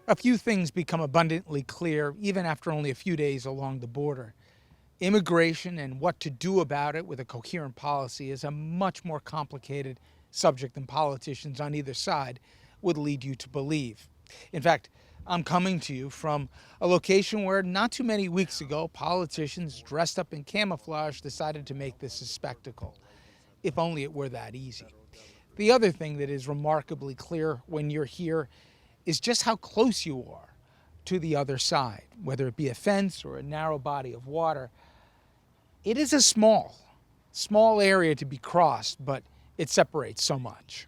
A few things become abundantly clear even after only a few days along the border. Immigration and what to do about it with a coherent policy is a much more complicated subject than politicians on either side would lead you to believe. In fact, I'm coming to you from a location where not too many weeks ago, politicians dressed up in camouflage decided to make this a spectacle. If only it were that easy. The other thing that is remarkably clear when you're here is just how close you are to the other side, whether it be a fence or a narrow body of water. It is a small area to be crossed, but it separates so much,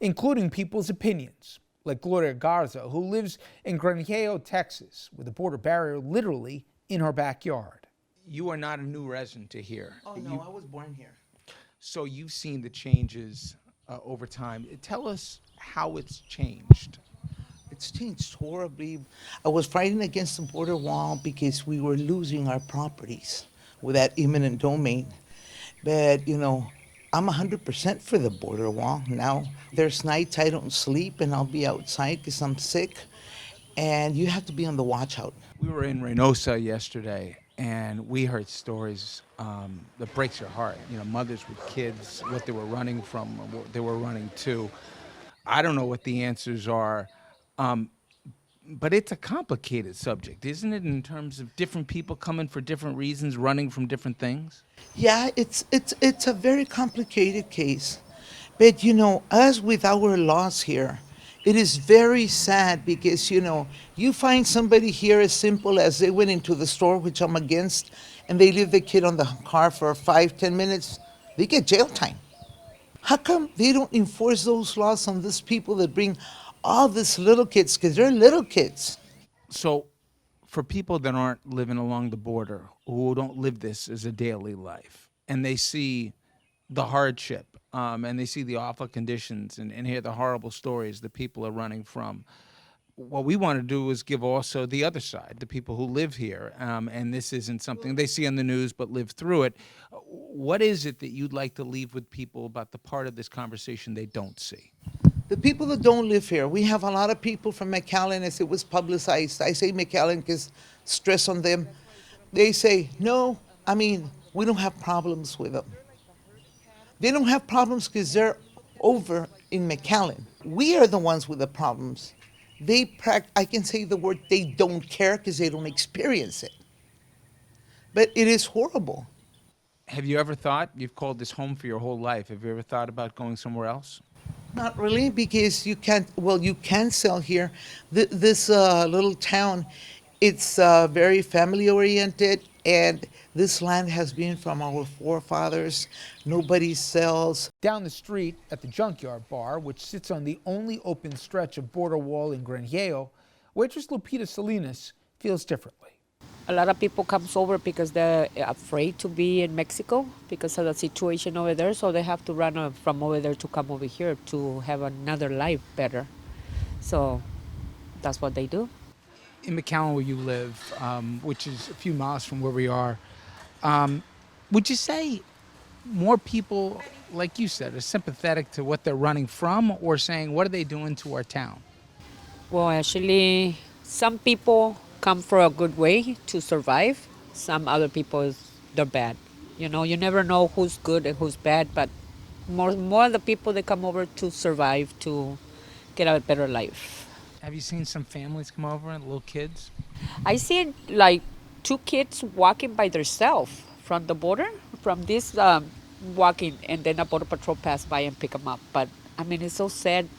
including people's opinions, like Gloria Garza, who lives in Granjeno, Texas, with the border barrier literally in her backyard. You are not a new resident to here. Oh, no, I was born here. So you've seen the changes over time. Tell us how it's changed. It's changed horribly. I was fighting against the border wall because we were losing our properties with that eminent domain. But, I'm 100% for the border wall. Now, there's nights I don't sleep and I'll be outside because I'm sick. And you have to be on the watch out. We were in Reynosa yesterday, and we heard stories that breaks your heart. Mothers with kids, what they were running from, or what they were running to. I don't know what the answers are, but it's a complicated subject, isn't it? In terms of different people coming for different reasons, running from different things. Yeah, it's a very complicated case. But as with our laws here, it is very sad because you find somebody here as simple as they went into the store, which I'm against, and they leave the kid on the car for 5-10 minutes, they get jail time. How come they don't enforce those laws on these people that bring all these little kids? Because they're little kids. So, for people that aren't living along the border, who don't live this as a daily life, and they see the hardship, and they see the awful conditions, and hear the horrible stories that people are running from, what we want to do is give also the other side, the people who live here, and this isn't something they see on the news but live through it. What is it that you'd like to leave with people about the part of this conversation they don't see? The people that don't live here, we have a lot of people from McAllen, as it was publicized. I say McAllen because stress on them. They say, no, we don't have problems with them. They don't have problems because they're over in McAllen. We are the ones with the problems. I can say the word, they don't care because they don't experience it. But it is horrible. Have you ever thought, you've called this home for your whole life, have you ever thought about going somewhere else? Not really, because you can sell here. This little town, it's very family oriented, and this land has been from our forefathers. Nobody sells. Down the street at the Junkyard Bar, which sits on the only open stretch of border wall in Granjeno, waitress Lupita Salinas feels differently. A lot of people comes over because they're afraid to be in Mexico because of the situation over there, so they have to run from over there to come over here to have another life better. So that's what they do. In McAllen, where you live, which is a few miles from where we are, would you say more people, like you said, are sympathetic to what they're running from, or saying, what are they doing to our town? Well, actually, some people come for a good way to survive. Some other people, they're bad. You never know who's good and who's bad, but more the people that come over to survive, to get a better life. Have you seen some families come over and little kids? I see like 2 kids walking by themselves from the border, from this walking, and then a border patrol passed by and pick them up. But it's so sad.